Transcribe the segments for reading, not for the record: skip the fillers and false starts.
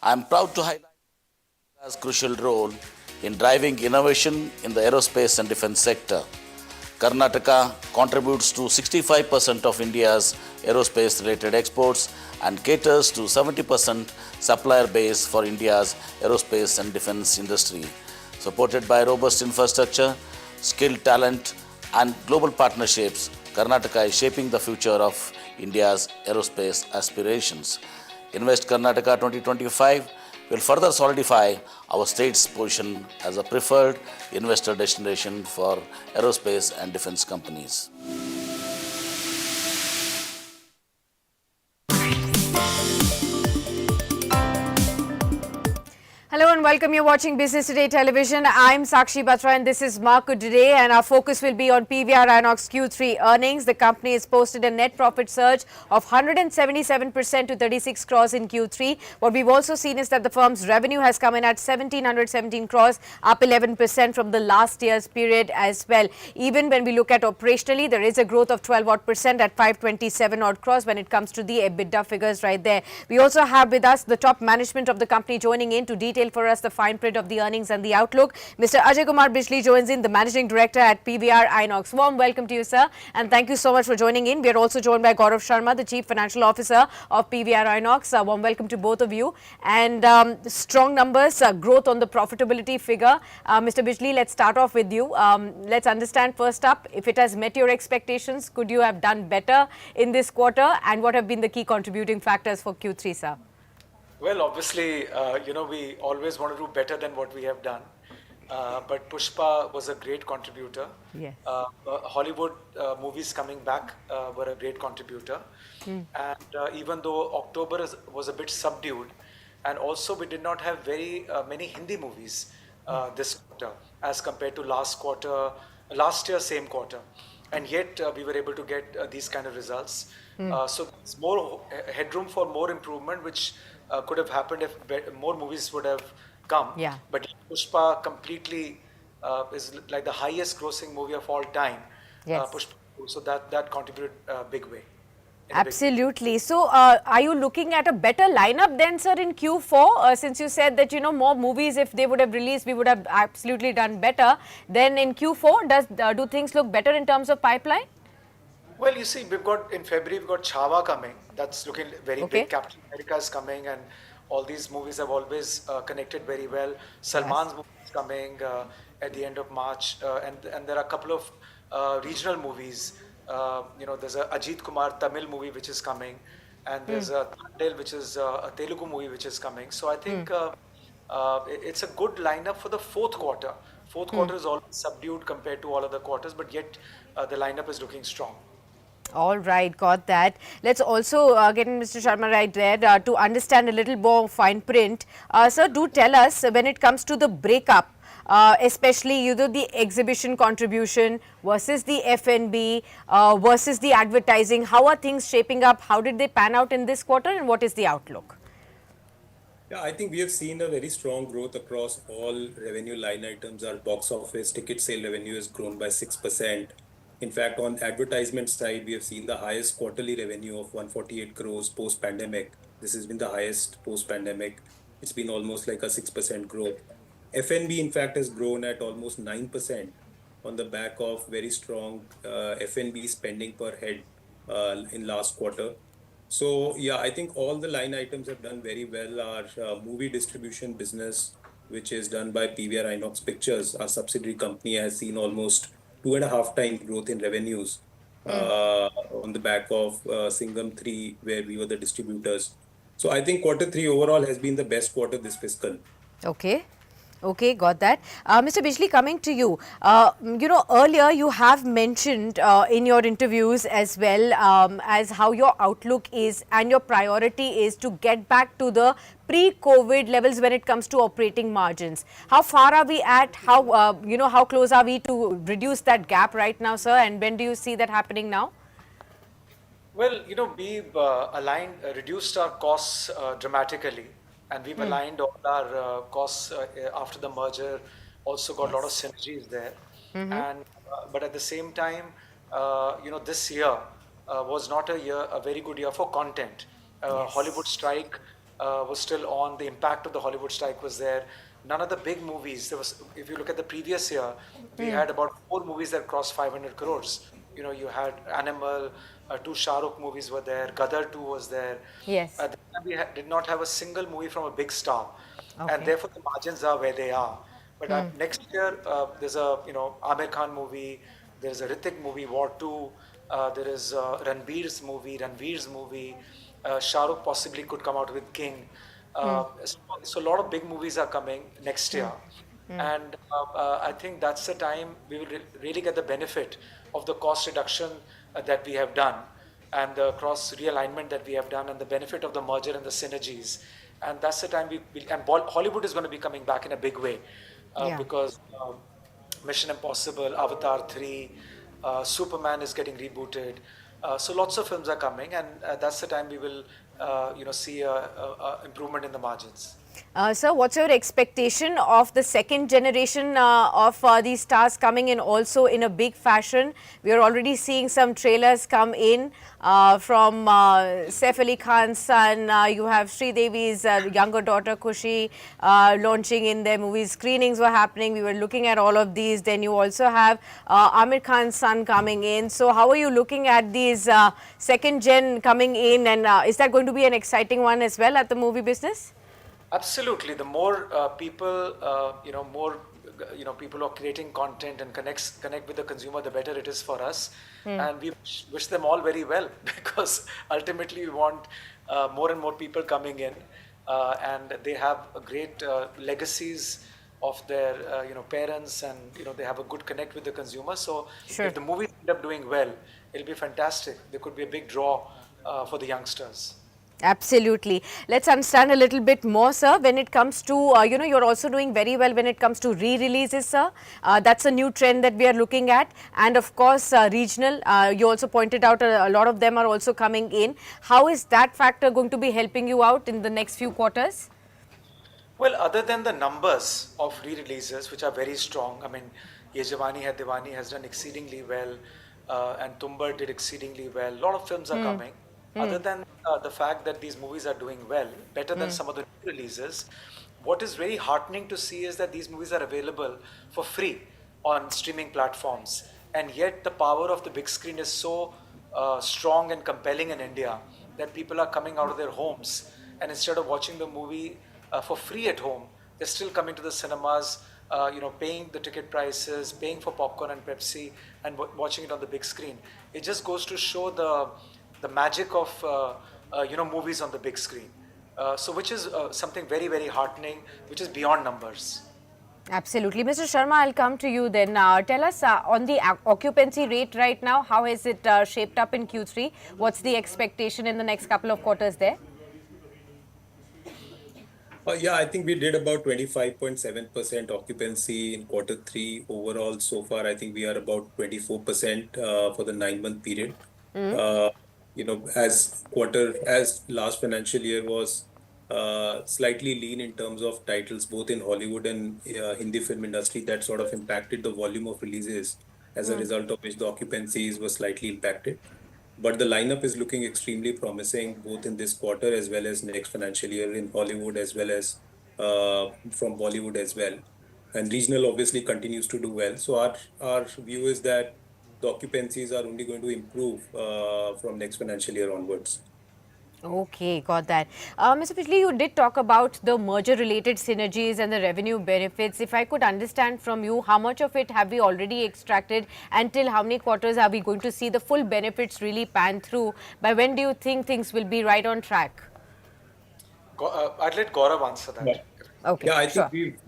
I am proud to highlight India's crucial role in driving innovation in the aerospace and defense sector. Karnataka contributes to 65% of India's aerospace-related exports and caters to 70% supplier base for India's aerospace and defense industry. Supported by robust infrastructure, skilled talent, and global partnerships, Karnataka is shaping the future of India's aerospace aspirations. Invest Karnataka 2025 will further solidify our state's position as a preferred investor destination for aerospace and defense companies. Hello and welcome. You're watching Business Today Television. I'm Sakshi Batra and this is Market Today, and our focus will be on PVR Inox Q3 earnings. The company has posted a net profit surge of 177% to 36 crores in Q3. What we've also seen is that the firm's revenue has come in at 1717 crores, up 11% from the last year's period as well. Even when we look at operationally, there is a growth of 12% at 527 odd crores when it comes to the EBITDA figures right there. We also have with us the top management of the company joining in to detail for us the fine print of the earnings and the outlook. Mr. Ajay Kumar Bijli joins in, the Managing Director at PVR Inox. Warm welcome to you, sir, and thank you so much for joining in. We are also joined by Gaurav Sharma, the Chief Financial Officer of PVR Inox. Warm welcome to both of you. And strong numbers, growth on the profitability figure. Mr. Bijli, let's start off with you. Let's understand first up, if it has met your expectations, could you have done better in this quarter, and what have been the key contributing factors for Q3, sir? Well, obviously, we always want to do better than what we have done. But Pushpa was a great contributor. Yes. Hollywood movies coming back were a great contributor. And even though October was a bit subdued, and also we did not have very many Hindi movies this quarter as compared to last year, same quarter. And yet we were able to get these kind of results. So there's more headroom for more improvement, which could have happened if more movies would have come. Yeah. But Pushpa completely is like the highest grossing movie of all time. Yes. Pushpa, so that contributed a big way. Absolutely. So, are you looking at a better lineup then, sir, in Q4? Since you said that, more movies, if they would have released, we would have absolutely done better. Then in Q4, do things look better in terms of pipeline? Well, you see, in February, we've got Chhawa coming. That's looking very big. Captain America is coming, and all these movies have always connected very well. Salman's movie is coming at the end of March, and there are a couple of regional movies. There's a Ajit Kumar Tamil movie which is coming, and there's a Thandel, which is a Telugu movie which is coming. So I think it's a good lineup for the fourth quarter. Fourth quarter is always subdued compared to all other quarters, but yet the lineup is looking strong. All right, got that. Let's also get Mr. Sharma right there to understand a little more fine print. Sir, do tell us when it comes to the breakup, especially the exhibition contribution versus the F&B versus the advertising. How are things shaping up? How did they pan out in this quarter, and what is the outlook? Yeah, I think we have seen a very strong growth across all revenue line items. Our box office ticket sale revenue has grown by 6%. In fact, on advertisement side, we have seen the highest quarterly revenue of 148 crores post-pandemic. This has been the highest post-pandemic. It's been almost like a 6% growth. F&B, in fact, has grown at almost 9% on the back of very strong F&B spending per head in last quarter. So, yeah, I think all the line items have done very well. Our movie distribution business, which is done by PVR Inox Pictures, our subsidiary company, has seen almost 2.5 times growth in revenues on the back of Singham 3, where we were the distributors. So I think quarter 3 overall has been the best quarter this fiscal. Okay, got that. Mr. Bijli, coming to you. Earlier you have mentioned in your interviews as well as how your outlook is and your priority is to get back to the pre-COVID levels when it comes to operating margins. How far are we at? How close are we to reduce that gap right now, sir? And when do you see that happening now? Well, we've reduced our costs dramatically. And we've aligned all our costs after the merger, also got a lot of synergies there. But at the same time, this year was not a very good year for content. Hollywood strike was still on. The impact of the Hollywood strike was there. None of the big movies. There was, if you look at the previous year, we had about 4 movies that crossed 500 crores. You know, you had Animal, two Shah Rukh movies were there. Gadar 2 was there. Yes. This time we did not have a single movie from a big star, and Okay. therefore the margins are where they are. But next year, there's a Amir Khan movie, there's a Hrithik movie, War 2, there is Ranveer's movie, Shah Rukh possibly could come out with King. So a lot of big movies are coming next year. And I think that's the time we will really get the benefit of the cost reduction that we have done, and the cross realignment that we have done, and the benefit of the merger and the synergies. And that's the time and Hollywood is going to be coming back in a big way, Yeah. because Mission Impossible, Avatar 3, Superman is getting rebooted. So lots of films are coming, and that's the time we will, see a improvement in the margins. Sir, what's your expectation of the second generation of these stars coming in also in a big fashion? We are already seeing some trailers come in from Saif Ali Khan's son. You have Sridevi's younger daughter Kushi launching in their movies. Screenings were happening. We were looking at all of these. Then you also have Amir Khan's son coming in. So how are you looking at these second gen coming in, and is that going to be an exciting one as well at the movie business? Absolutely. The more people, more people who are creating content and connect with the consumer, the better it is for us. And we wish them all very well, because ultimately we want more and more people coming in, and they have a great legacies of their parents, and they have a good connect with the consumer. So Sure. if the movies end up doing well, it'll be fantastic. There could be a big draw for the youngsters. Absolutely. Let's understand a little bit more, sir, when it comes to, you're also doing very well when it comes to re-releases, sir. That's a new trend that we are looking at. And of course, regional, you also pointed out a lot of them are also coming in. How is that factor going to be helping you out in the next few quarters? Well, other than the numbers of re-releases, which are very strong, I mean, Ye Jawani Hai Diwani has done exceedingly well, and Tumbar did exceedingly well. A lot of films are coming. Other than the fact that these movies are doing well, better than some of the new releases, what is very heartening to see is that these movies are available for free on streaming platforms. And yet the power of the big screen is so strong and compelling in India that people are coming out of their homes, and instead of watching the movie for free at home, they're still coming to the cinemas, paying the ticket prices, paying for popcorn and Pepsi, and watching it on the big screen. It just goes to show the magic of movies on the big screen. So which is something very, very heartening, which is beyond numbers. Absolutely. Mr. Sharma, I'll come to you then. Tell us on the occupancy rate right now, how has it shaped up in Q3? What's the expectation in the next couple of quarters there? Yeah, I think we did about 25.7% occupancy in quarter three. Overall, so far, I think we are about 24% for the 9-month period. Uh, as last financial year was slightly lean in terms of titles, both in Hollywood and Hindi film industry, that sort of impacted the volume of releases, as a result of which the occupancies were slightly impacted. But the lineup is looking extremely promising, both in this quarter as well as next financial year in Hollywood, as well as from Bollywood as well. And regional obviously continues to do well. So our view is that the occupancies are only going to improve from next financial year onwards. Okay, got that. Mr. Pichli, you did talk about the merger-related synergies and the revenue benefits. If I could understand from you, how much of it have we already extracted? Until how many quarters are we going to see the full benefits really pan through? By when do you think things will be right on track? I'd let Gaurav answer that. Okay, Yeah, I think sure. we've,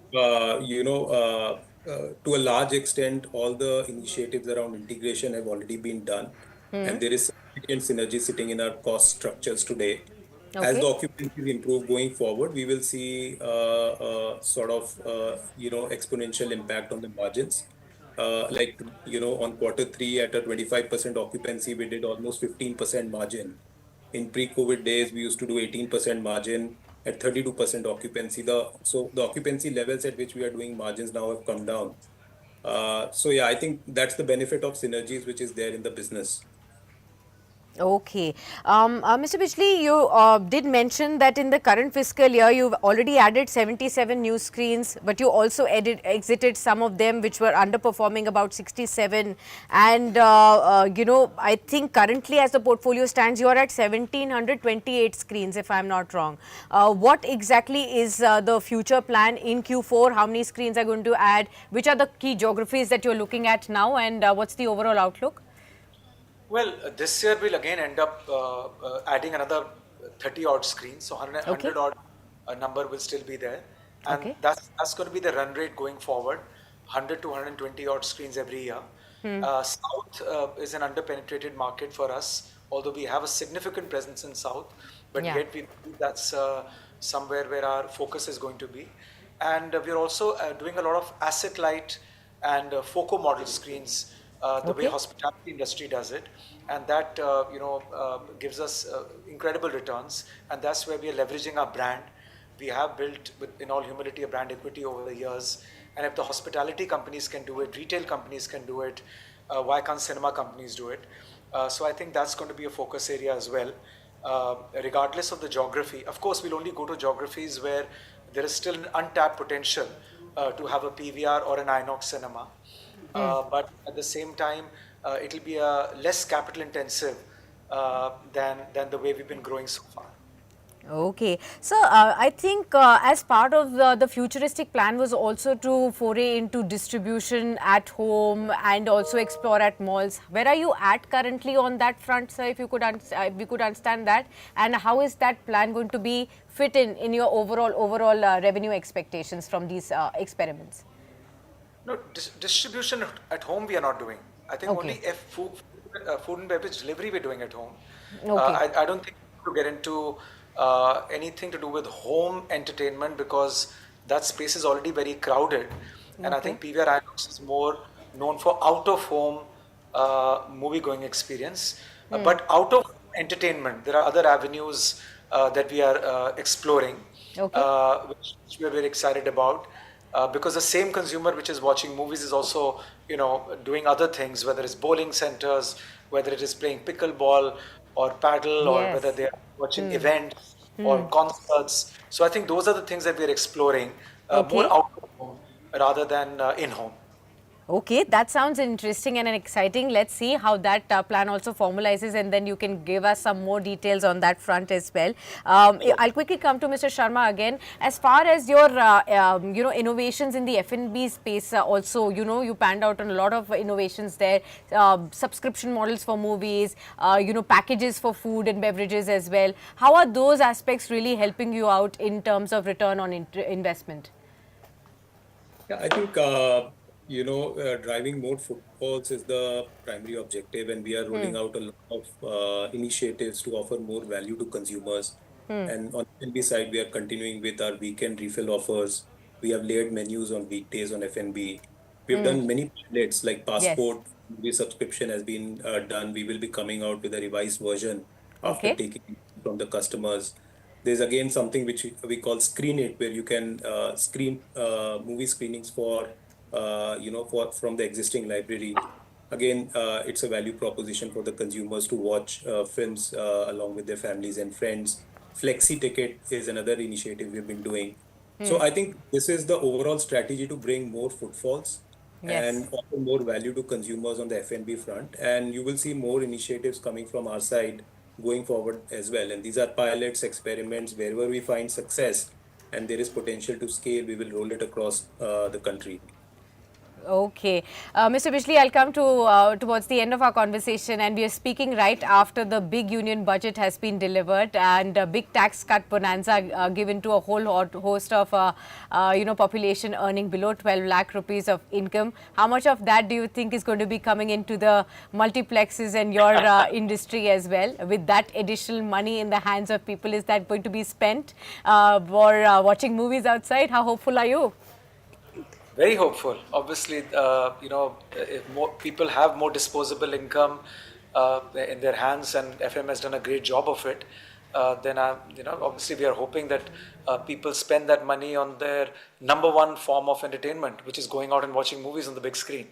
to a large extent, all the initiatives around integration have already been done. And there is significant synergy sitting in our cost structures today. As the Okay. occupancies improve going forward, we will see exponential impact on the margins. On quarter three at a 25% occupancy, we did almost 15% margin. In pre-COVID days, we used to do 18% margin at 32% occupancy. So the occupancy levels at which we are doing margins now have come down. So yeah, I think that's the benefit of synergies which is there in the business. Okay. Mr. Bijli, you did mention that in the current fiscal year, you've already added 77 new screens, but you also exited some of them which were underperforming, about 67. And, I think currently as the portfolio stands, you are at 1728 screens, if I'm not wrong. What exactly is the future plan in Q4? How many screens are going to add? Which are the key geographies that you're looking at now? And what's the overall outlook? Well, this year we'll again end up adding another 30 odd screens, so Okay. 100 odd number will still be there, and Okay. that's going to be the run rate going forward, 100 to 120 odd screens every year. South is an underpenetrated market for us, although we have a significant presence in South, but Yeah. yet we believe that's somewhere where our focus is going to be, and we're also doing a lot of asset light and FOCO model screens, the way Okay. hospitality industry does it, and that gives us incredible returns, and that's where we are leveraging our brand. We have built, in all humility, a brand equity over the years, and if the hospitality companies can do it, retail companies can do it, why can't cinema companies do it? So I think that's going to be a focus area as well. Regardless of the geography, of course, we'll only go to geographies where there is still an untapped potential to have a PVR or an Inox cinema. But at the same time, it'll be less capital intensive than the way we've been growing so far. Okay. So, I think as part of the futuristic plan was also to foray into distribution at home and also explore at malls. Where are you at currently on that front, sir? If you could, we could understand that, and how is that plan going to be fit in your overall revenue expectations from these experiments? No, distribution at home we are not doing. I think only Okay. if food and beverage delivery we're doing at home. Okay. I don't think to get into anything to do with home entertainment because that space is already very crowded. And I Okay. think PVR Inox is more known for out of home movie going experience. But out of entertainment, there are other avenues that we are exploring, Okay. which we are very excited about because the same consumer which is watching movies is also doing other things, whether it's bowling centers, whether it is playing pickleball or paddle, or whether Yes. they are watching events or concerts. So I think those are the things that we are exploring more Okay. out of home rather than in home. Okay, that sounds interesting and exciting. Let's see how that plan also formalizes, and then you can give us some more details on that front as well. Sure. I'll quickly come to Mr. Sharma again. As far as your innovations in the F&B space, also you panned out on a lot of innovations there. Subscription models for movies, packages for food and beverages as well. How are those aspects really helping you out in terms of return on investment? Yeah, I think driving more footfalls is the primary objective, and we are rolling out a lot of initiatives to offer more value to consumers. And on F&B side, we are continuing with our weekend refill offers. We have layered menus on weekdays on F&B. We have done many pilots like Yes. passport movie subscription has been done. We will be coming out with a revised version after Okay. taking from the customers. There's again something which we call Screen It, where you can screen movie screenings for for from the existing library. Again, it's a value proposition for the consumers to watch films along with their families and friends. Flexi Ticket is another initiative we've been doing. So I think this is the overall strategy to bring more footfalls Yes. and offer more value to consumers on the F&B front. And you will see more initiatives coming from our side going forward as well. And these are pilots, experiments, wherever we find success and there is potential to scale, we will roll it across the country. Okay. Mr. Bijli, I'll come to towards the end of our conversation, and we are speaking right after the big union budget has been delivered and a big tax cut bonanza given to a whole host of population earning below 12 lakh rupees of income. How much of that do you think is going to be coming into the multiplexes and your industry as well? With that additional money in the hands of people, is that going to be spent for watching movies outside? How hopeful are you? Very hopeful. Obviously, if more people have more disposable income in their hands, and FM has done a great job of it, then obviously we are hoping that people spend that money on their number one form of entertainment, which is going out and watching movies on the big screen.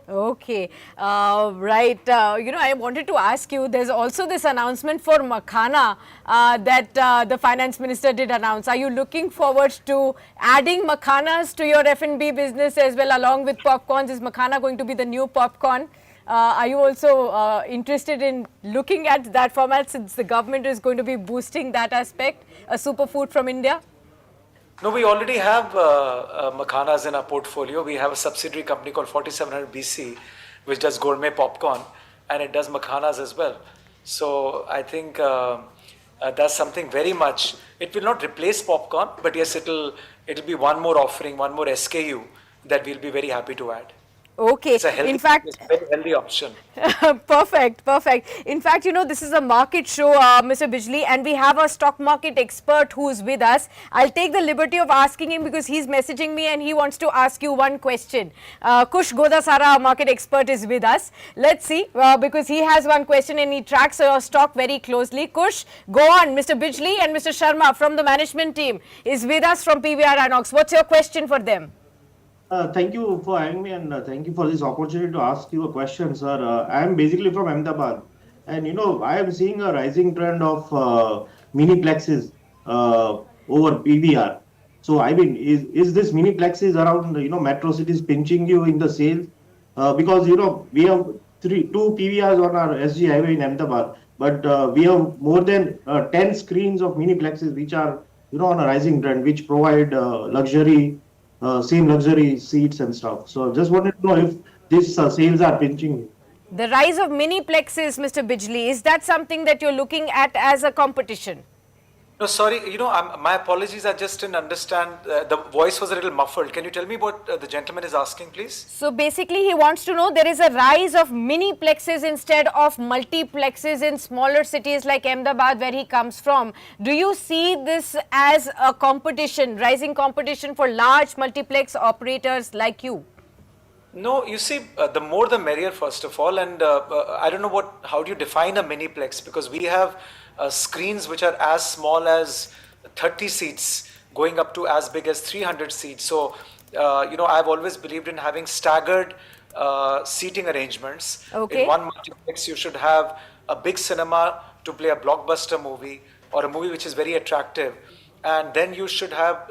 Okay, right. I wanted to ask you, there's also this announcement for Makhana that the finance minister did announce. Are you looking forward to adding Makhanas to your F&B business as well, along with popcorns? Is Makhana going to be the new popcorn? Are you also interested in looking at that format, since the government is going to be boosting that aspect, a superfood from India? No, we already have Makhanas in our portfolio. We have a subsidiary company called 4700 BC, which does gourmet popcorn, and it does Makhanas as well. So I think that's something very much. It will not replace popcorn, but yes, it'll be one more offering, one more SKU that we'll be very happy to add. Okay, It's a healthy, in fact, it's a very healthy option. perfect, perfect. In fact, this is a market show, Mr. Bijli, and we have a stock market expert who's with us. I'll take the liberty of asking him because he's messaging me and he wants to ask you one question. Kush Godasara, our market expert, is with us. Let's see, because he has one question and he tracks your stock very closely. Kush, go on. Mr. Bijli and Mr. Sharma from the management team is with us from PVR Inox. What's your question for them? Thank you for having me, and thank you for this opportunity to ask you a question, sir. I am basically from Ahmedabad, and I am seeing a rising trend of mini plexes over PVR. So I mean, is this mini plexes around metro cities pinching you in the sales? Because we have two PVRs on our SG highway in Ahmedabad, but we have more than 10 screens of mini plexes which are on a rising trend, which provide luxury. Same luxury seats and stuff. So just wanted to know if these sales are pinching you. The rise of mini plexes, Mr. Bijli, is that something that you're looking at as a competition? No, sorry, my apologies, I just didn't understand. The voice was a little muffled. Can you tell me what the gentleman is asking, please? So basically, he wants to know there is a rise of mini plexes instead of multiplexes in smaller cities like Ahmedabad, where he comes from. Do you see this as a competition, rising competition for large multiplex operators like you? No, you see, the more the merrier, first of all. And I don't know how do you define a miniplex? Because we have screens which are as small as 30 seats, going up to as big as 300 seats. So, I've always believed in having staggered seating arrangements. Okay. In one multiplex, you should have a big cinema to play a blockbuster movie or a movie which is very attractive. And then you should have,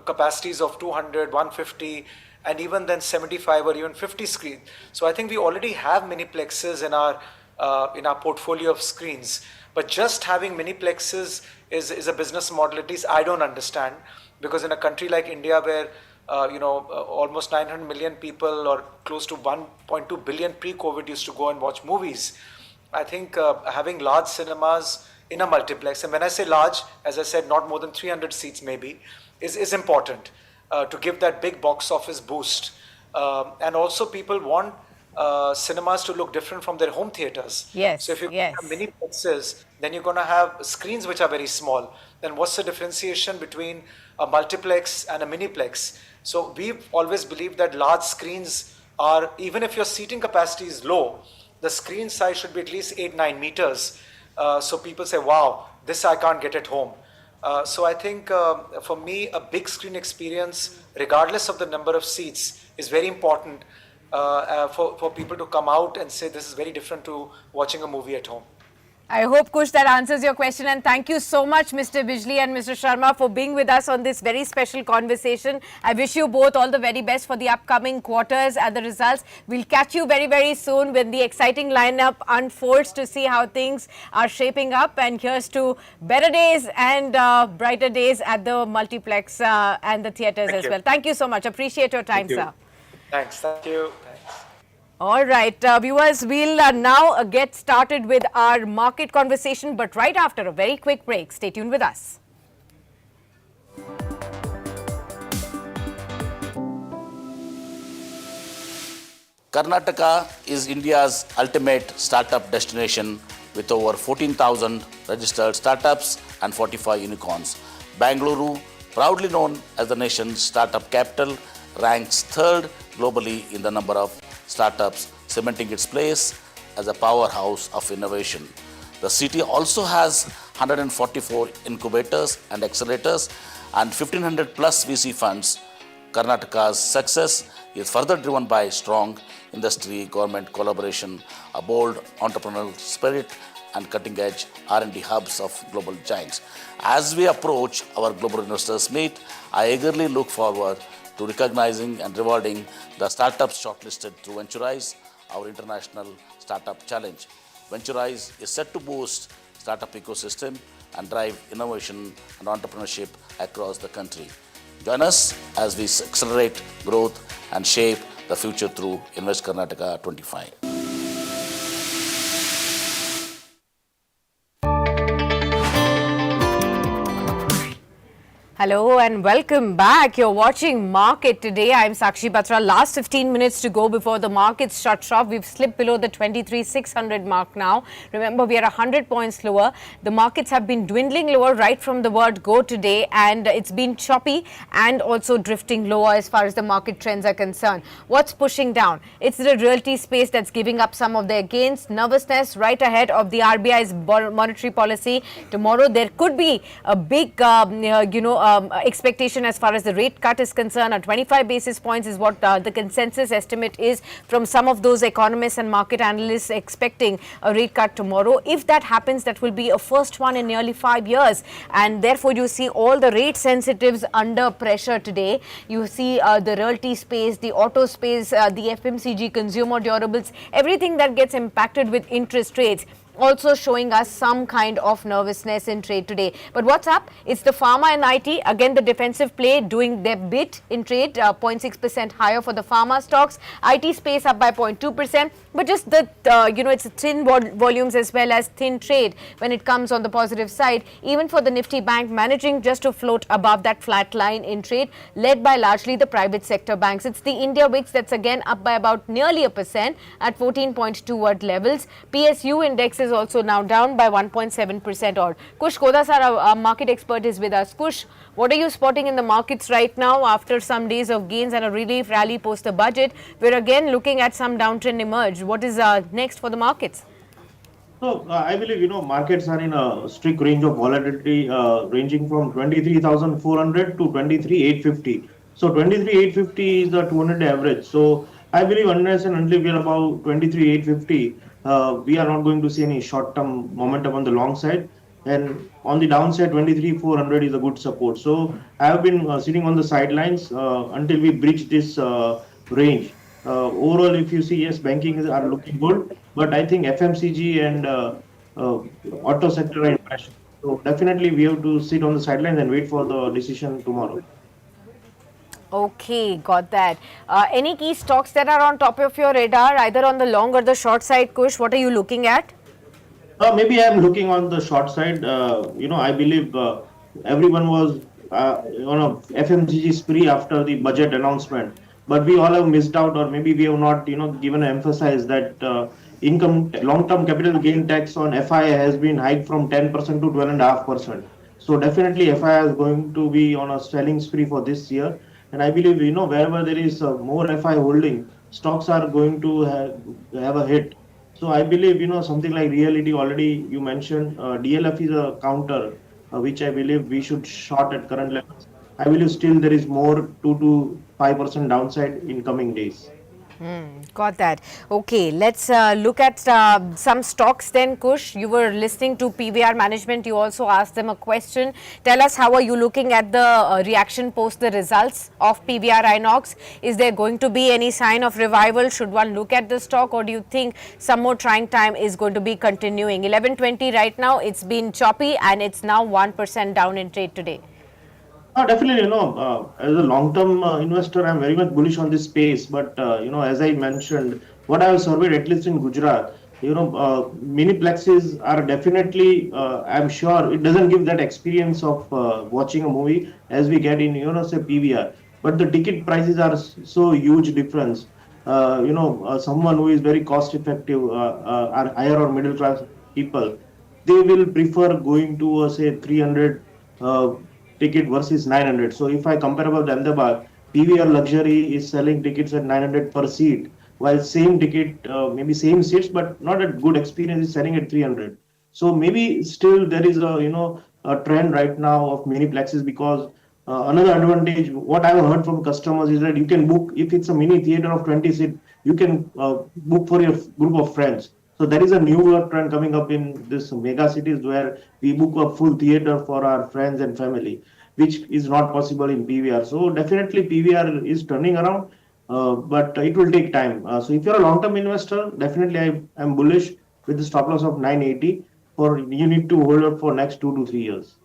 capacities of 200, 150, and even then 75 or even 50 screens. So I think we already have miniplexes in our portfolio of screens. But just having miniplexes is a business model, at least I don't understand, because in a country like India where almost 900 million people or close to 1.2 billion pre-COVID used to go and watch movies, I think having large cinemas in a multiplex, and when I say large, as I said, not more than 300 seats maybe, is important. To give that big box office boost. And also people want cinemas to look different from their home theaters. Yes, so if you yes. have mini plexes, then you're going to have screens which are very small. Then what's the differentiation between a multiplex and a miniplex? So we've always believed that large screens are, even if your seating capacity is low, the screen size should be at least 8-9 meters. So people say, wow, this I can't get at home. So I think for me, a big screen experience, regardless of the number of seats, is very important for people to come out and say this is very different to watching a movie at home. I hope, Kush, that answers your question, and thank you so much, Mr. Bijli and Mr. Sharma, for being with us on this very special conversation. I wish you both all the very best for the upcoming quarters and the results. We'll catch you very, very soon when the exciting lineup unfolds to see how things are shaping up. And here's to better days and brighter days at the multiplex and the theatres as well. Thank you so much. Appreciate your time, sir. Thanks. Thank you. All right, viewers, we'll now get started with our market conversation, but right after a very quick break. Stay tuned with us. Karnataka is India's ultimate startup destination with over 14,000 registered startups and 45 unicorns. Bangalore, proudly known as the nation's startup capital, ranks third globally in the number of startups, cementing its place as a powerhouse of innovation. The city also has 144 incubators and accelerators and 1,500 plus VC funds. Karnataka's success is further driven by strong industry government collaboration, a bold entrepreneurial spirit, and cutting-edge R&D hubs of global giants. As we approach our global investors meet, I eagerly look forward to recognizing and rewarding the startups shortlisted through Venturize, our international startup challenge. Venturize is set to boost startup ecosystem and drive innovation and entrepreneurship across the country. Join us as we accelerate growth and shape the future through Invest Karnataka 25. Hello and welcome back. You're watching Market Today. I'm Sakshi Batra. Last 15 minutes to go before the markets shut shop. We've slipped below the 23,600 mark now. Remember, we are 100 points lower. The markets have been dwindling lower right from the word go today, and it's been choppy and also drifting lower as far as the market trends are concerned. What's pushing down? It's the realty space that's giving up some of their gains. Nervousness right ahead of the RBI's monetary policy. Tomorrow there could be a big, expectation as far as the rate cut is concerned. 25 basis points is what the consensus estimate is from some of those economists and market analysts expecting a rate cut tomorrow. If that happens, that will be a first one in nearly 5 years, and therefore you see all the rate sensitives under pressure today. You see the realty space, the auto space, the FMCG, consumer durables, everything that gets impacted with interest rates also showing us some kind of nervousness in trade today. But what's up? It's the pharma and IT. Again, the defensive play doing their bit in trade, 0.6% higher for the pharma stocks. IT space up by 0.2%. But just the, it's thin volumes as well as thin trade when it comes on the positive side. Even for the Nifty Bank, managing just to float above that flat line in trade, led by largely the private sector banks. It's the India VIX that's again up by about nearly a percent at 14.2 odd levels. PSU index is also now down by 1.7% odd. Kush Kodasar, our market expert, is with us. Kush, what are you spotting in the markets right now after some days of gains and a relief rally post the budget? We're again looking at some downtrend emerge. What is next for the markets? So I believe markets are in a strict range of volatility, ranging from 23,400 to 23,850. So 23,850 is the 200-day average. So I believe unless and until we are about 23,850, we are not going to see any short-term momentum on the long side. And on the downside, 23,400 is a good support. So I have been sitting on the sidelines until we breach this range. Overall, if you see, yes, banking are looking good, but I think FMCG and auto sector are in pressure. So definitely we have to sit on the sidelines and wait for the decision tomorrow. Okay, got that. Any key stocks that are on top of your radar, either on the long or the short side, Kush? What are you looking at? Maybe I'm looking on the short side. I believe everyone was on a FMCG spree after the budget announcement, but we all have missed out, or maybe we have not, given emphasize that income long-term capital gain tax on FI has been hiked from 10% to 12.5%. So definitely FI is going to be on a selling spree for this year, and I believe wherever there is more FI holding, stocks are going to have a hit. So I believe, something like Reality already you mentioned, DLF is a counter, which I believe we should short at current levels. I believe still there is more 2 to 5% downside in coming days. Got that. Okay, let's look at some stocks then, Kush. You were listening to PVR management. You also asked them a question. Tell us, how are you looking at the reaction post the results of PVR Inox? Is there going to be any sign of revival? Should one look at the stock, or do you think some more trying time is going to be continuing? 11:20 right now. It's been choppy and it's now 1% down in trade today. Definitely, as a long-term investor, I'm very much bullish on this space. But, as I mentioned, what I have surveyed, at least in Gujarat, mini plexes are definitely, I'm sure it doesn't give that experience of watching a movie as we get in, say PVR. But the ticket prices are so huge difference. Someone who is very cost effective, are higher or middle class people, they will prefer going to, say, 300 ticket versus 900. So if I compare about Ahmedabad, PVR Luxury is selling tickets at 900 per seat, while same ticket, maybe same seats, but not a good experience, is selling at 300. So maybe still there is a trend right now of mini plexes, because Another advantage, what I've heard from customers is that you can book, if it's a mini theater of 20 seat, you can book for your group of friends. So there is a newer trend coming up in this mega cities where we book a full theater for our friends and family, which is not possible in PVR. So definitely PVR is turning around, but it will take time. So if you're a long-term investor, definitely I am bullish with the stop loss of 980 for you need to hold up for next 2 to 3 years.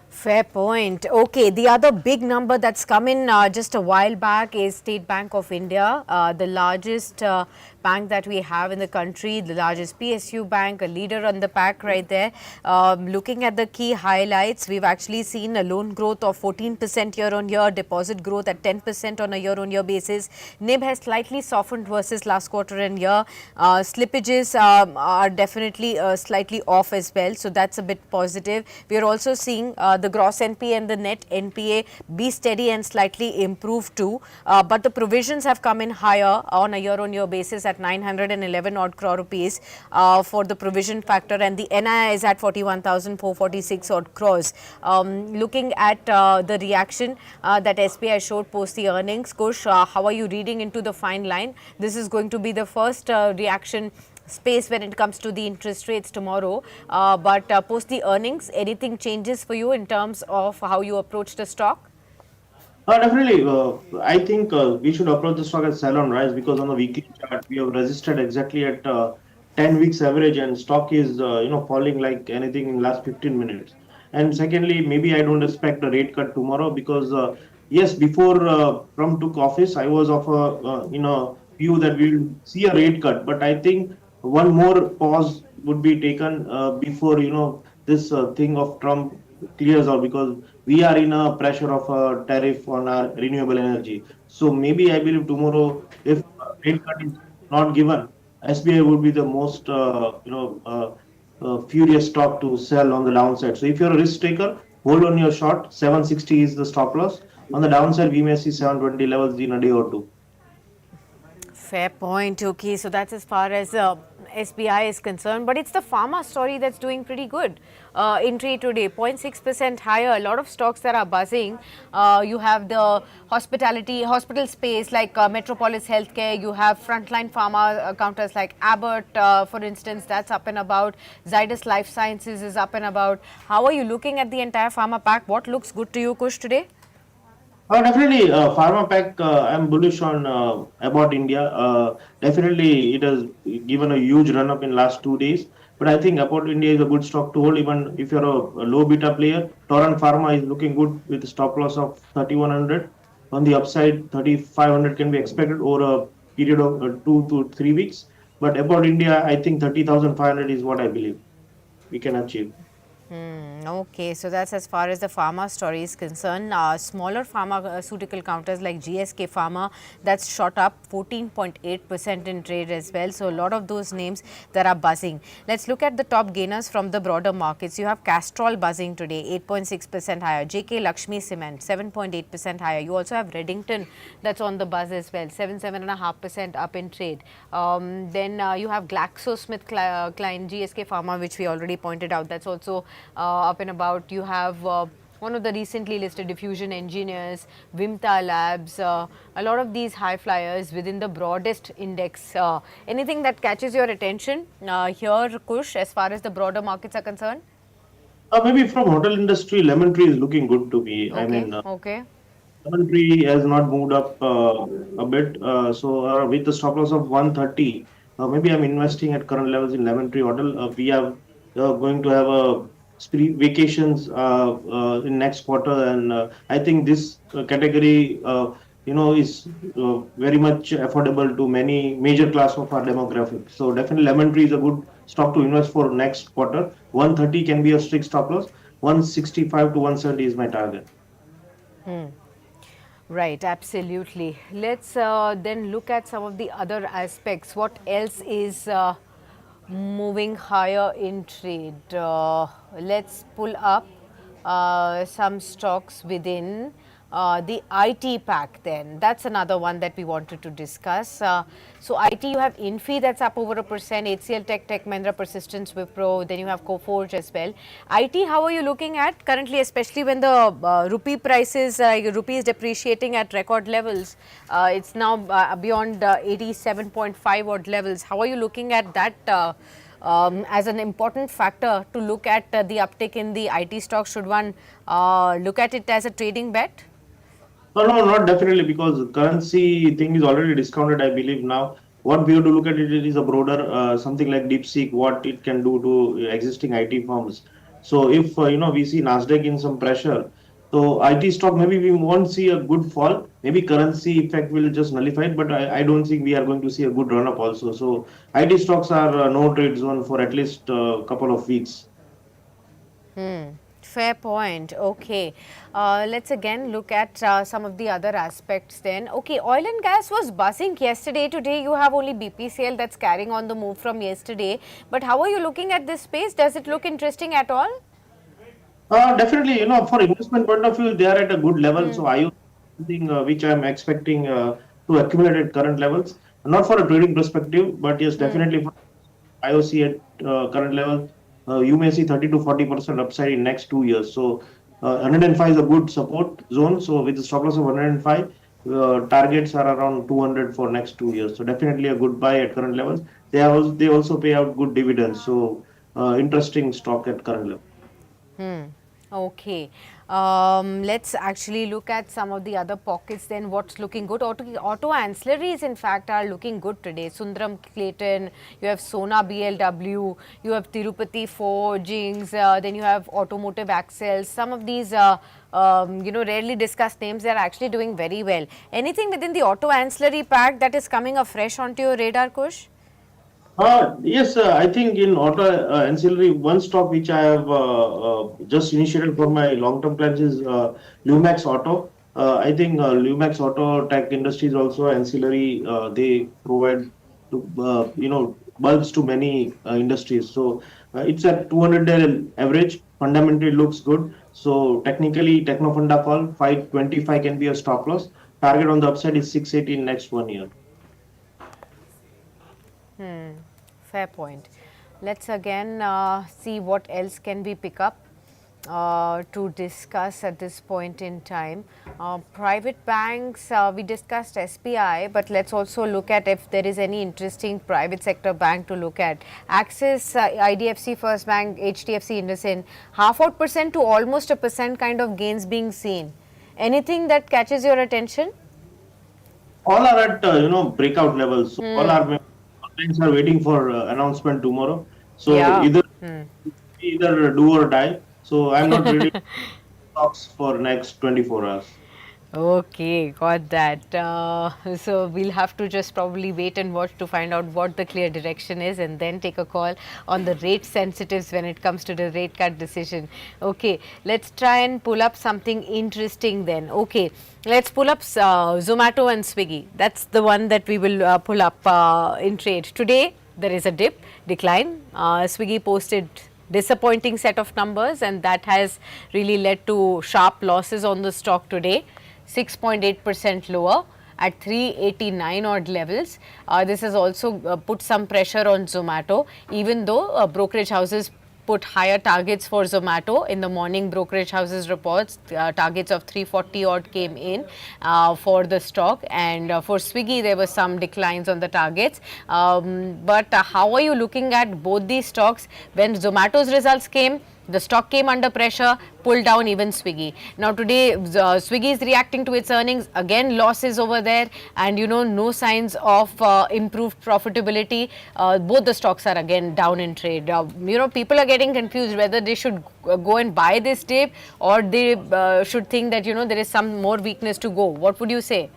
Fair point. Okay, the other big number that's come in just a while back is State Bank of India, the largest bank that we have in the country, the largest PSU bank, a leader on the pack right there. Looking at the key highlights, we've actually seen a loan growth of 14% year on year, deposit growth at 10% on a year on year basis. NIB has slightly softened versus last quarter and year. Slippages are definitely slightly off as well, so that's a bit positive. We are also seeing the gross NPA and the net NPA be steady and slightly improved too. But the provisions have come in higher on a year on year basis at 911 odd crore rupees for the provision factor, and the NII is at 41,446 odd crores. Looking at the reaction that SBI showed post the earnings, Kush, how are you reading into the fine line? This is going to be the first reaction space when it comes to the interest rates tomorrow, but post the earnings, anything changes for you in terms of how you approach the stock? Definitely. I think we should approach the stock as sell on rise because on the weekly chart we have resisted exactly at 10 weeks average, and stock is falling like anything in last 15 minutes. And secondly, maybe I don't expect a rate cut tomorrow because yes, before Trump took office, I was of a view that we will see a rate cut, but I think one more pause would be taken before this thing of Trump clears out because we are in a pressure of a tariff on our renewable energy. So maybe I believe tomorrow, if rate cut is not given, SBI would be the most furious stock to sell on the downside. So if you're a risk taker, hold on your short. 760 is the stop loss. On the downside, we may see 720 levels in a day or two. Fair point. Okay, so that's as far as SBI is concerned, but it's the pharma story that's doing pretty good in trade today. 0.6% higher. A lot of stocks that are buzzing. You have the hospital space like Metropolis Healthcare. You have frontline pharma counters like Abbott, for instance, that's up and about. Zydus Life Sciences is up and about. How are you looking at the entire pharma pack? What looks good to you, Kush, today? Definitely, Pharma Pack, I'm bullish on about India. Definitely, it has given a huge run up in last 2 days. But I think about India is a good stock to hold, even if you're a low beta player. Torrent Pharma is looking good with a stop loss of 3,100. On the upside, 3,500 can be expected over a period of 2 to 3 weeks. But about India, I think 30,500 is what I believe we can achieve. Okay, so that's as far as the pharma story is concerned. Smaller pharmaceutical counters like GSK Pharma, that's shot up 14.8% in trade as well. So a lot of those names that are buzzing. Let's look at the top gainers from the broader markets. You have Castrol buzzing today, 8.6% higher. JK Lakshmi Cement, 7.8% higher. You also have Reddington, that's on the buzz as well, 7.5% up in trade. Then you have GlaxoSmithKline, GSK Pharma, which we already pointed out. That's also up and about. You have one of the recently listed Diffusion Engineers, Vimta Labs, a lot of these high flyers within the broadest index. Anything that catches your attention here, Kush, as far as the broader markets are concerned? Maybe from hotel industry, Lemon Tree is looking good to me. I Okay, mean, okay. Coventry has not moved up a bit. So with the stop loss of 130, maybe I'm investing at current levels in Lemon Tree Hotel. We are going to have a spree vacations in next quarter, and I think this category, is very much affordable to many major class of our demographic. So definitely Lemon Tree is a good stock to invest for next quarter. 130 can be a strict stop loss. 165 to 170 is my target. Right, absolutely. Let's then look at some of the other aspects. What else is moving higher in trade? Let's pull up some stocks within The IT pack then, that's another one that we wanted to discuss. So IT, you have Infi that's up over 1%, HCL Tech, Mahindra Persistence, Wipro, then you have Coforge as well. IT, how are you looking at currently, especially when the rupee prices, rupee is depreciating at record levels. It's now beyond 87.5 odd levels. How are you looking at that as an important factor to look at the uptick in the IT stocks? Should one look at it as a trading bet? No, no, not definitely, because currency thing is already discounted, I believe now. What we have to look at it is a broader something like DeepSeek, what it can do to existing IT firms. So if we see Nasdaq in some pressure, so IT stock maybe we won't see a good fall. Maybe currency effect will just nullify it, but I don't think we are going to see a good run up also. So IT stocks are no trade zone for at least a couple of weeks. Fair point. Okay. Let's again look at some of the other aspects then. Okay, oil and gas was buzzing yesterday. Today you have only BPCL that's carrying on the move from yesterday. But how are you looking at this space? Does it look interesting at all? Definitely, for investment point of view, they are at a good level. So I something which I am expecting to accumulate at current levels. Not for a trading perspective, but yes, definitely for IOC at current level, you may see 30 to 40% upside in next 2 years. So 105 is a good support zone. So with the stop loss of 105, targets are around 200 for next 2 years. So definitely a good buy at current levels. They also pay out good dividends. So interesting stock at current level. Okay. Let's actually look at some of the other pockets then. What's looking good? Auto ancillaries, in fact, are looking good today. Sundaram Clayton, you have Sona BLW, you have Tirupati Forgings, then you have Automotive Axles. Some of these, rarely discussed names, they are actually doing very well. Anything within the auto ancillary pack that is coming afresh onto your radar, Kush? Yes, I think in auto ancillary, one stock which I have just initiated for my long-term plans is Lumax Auto. I think Lumax Auto Tech Industries also ancillary. They provide bulbs to many industries. So it's at 200-day average. Fundamentally looks good. So technically, Technofunda call 525 can be a stop loss. Target on the upside is 680 in next 1 year. Fair point. Let's again see what else can we pick up to discuss at this point in time. Private banks, we discussed SBI, but let's also look at if there is any interesting private sector bank to look at. Axis, IDFC First Bank, HDFC IndusInd, half odd percent to almost a percent kind of gains being seen. Anything that catches your attention? All are at breakout levels. So all are clients are waiting for announcement tomorrow. So Yeah. either do or die. So I'm not ready stocks for next 24 hours. Okay, got that. So we'll have to just probably wait and watch to find out what the clear direction is and then take a call on the rate sensitives when it comes to the rate cut decision. Okay, let's try and pull up something interesting then. Okay, let's pull up Zomato and Swiggy. That's the one that we will pull up in trade. Today, there is a decline. Swiggy posted disappointing set of numbers and that has really led to sharp losses on the stock today. 6.8% lower at 389 odd levels. This has also put some pressure on Zomato, even though brokerage houses put higher targets for Zomato. In the morning, brokerage houses reports targets of 340 odd came in for the stock, and for Swiggy there were some declines on the targets. But how are you looking at both these stocks? When Zomato's results came, the stock came under pressure, pulled down even Swiggy. Now today, Swiggy is reacting to its earnings. Again, losses over there, and no signs of improved profitability. Both the stocks are again down in trade. People are getting confused whether they should go and buy this dip or they should think that there is some more weakness to go. What would you say?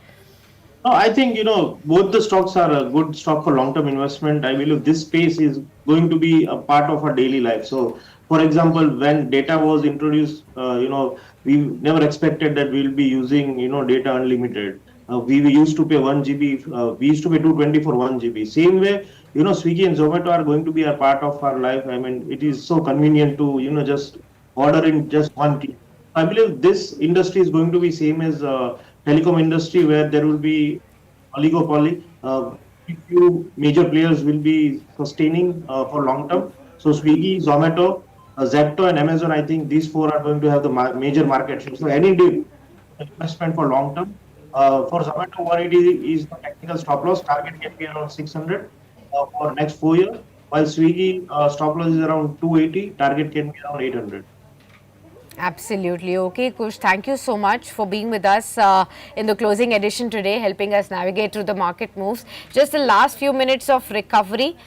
No, I think both the stocks are a good stock for long-term investment. I believe this space is going to be a part of our daily life. So, for example, when data was introduced, we never expected that we'll be using data unlimited. We used to pay 1 GB. We used to pay 220 for 1 GB. Same way, Swiggy and Zomato are going to be a part of our life. I mean, it is so convenient to just order in just one click. I believe this industry is going to be same as telecom industry, where there will be oligopoly. Few major players will be sustaining for long term. So Swiggy, Zomato, Zepto, and Amazon. I think these four are going to have the major market share. So any dip investment for long term. For Zomato, 180 is the technical stop loss. Target can be around 600 for next 4 years. While Swiggy stop loss is around 280. Target can be around 800. Absolutely. Okay, Kush, thank you so much for being with us in the closing edition today, helping us navigate through the market moves. Just the last few minutes of recovery,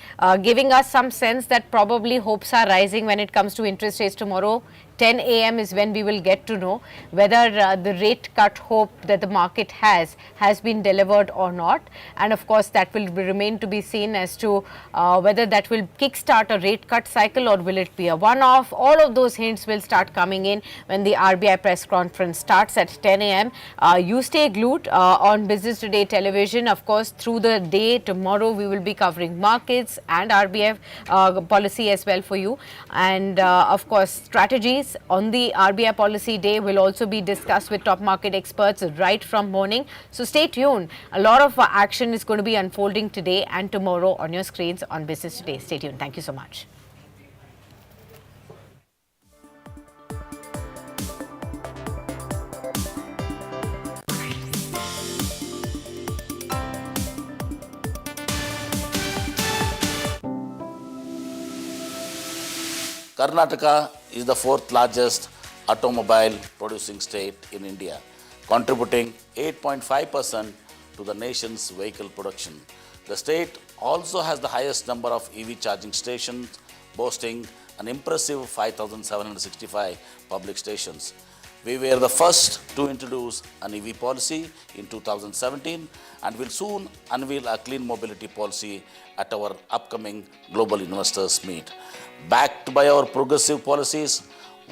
giving us some sense that probably hopes are rising when it comes to interest rates tomorrow. 10 a.m. is when we will get to know whether the rate cut hope that the market has been delivered or not. And of course, that will remain to be seen as to whether that will kickstart a rate cut cycle or will it be a one-off. All of those hints will start coming in when the RBI press conference starts at 10 a.m. You stay glued on Business Today television. Of course, through the day tomorrow, we will be covering markets and RBI policy as well for you. And of course, strategies on the RBI policy day will also be discussed with top market experts right from morning. So stay tuned. A lot of action is going to be unfolding today and tomorrow on your screens on Business Today. Stay tuned. Thank you so much. Karnataka is the fourth largest automobile producing state in India, contributing 8.5% to the nation's vehicle production. The state also has the highest number of EV charging stations, boasting an impressive 5,765 public stations. We were the first to introduce an EV policy in 2017 and will soon unveil a clean mobility policy at our upcoming Global Investors Meet. Backed by our progressive policies,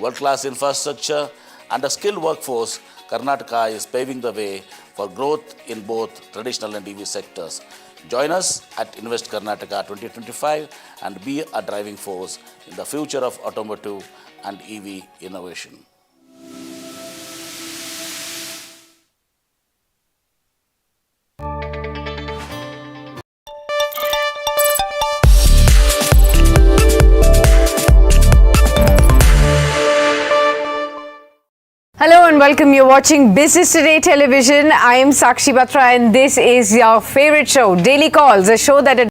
world-class infrastructure, and a skilled workforce, Karnataka is paving the way for growth in both traditional and EV sectors. Join us at Invest Karnataka 2025 and be a driving force in the future of automotive and EV innovation. Hello and welcome. You're watching Business Today television. I am Sakshi Batra and this is your favorite show, Daily Calls, a show that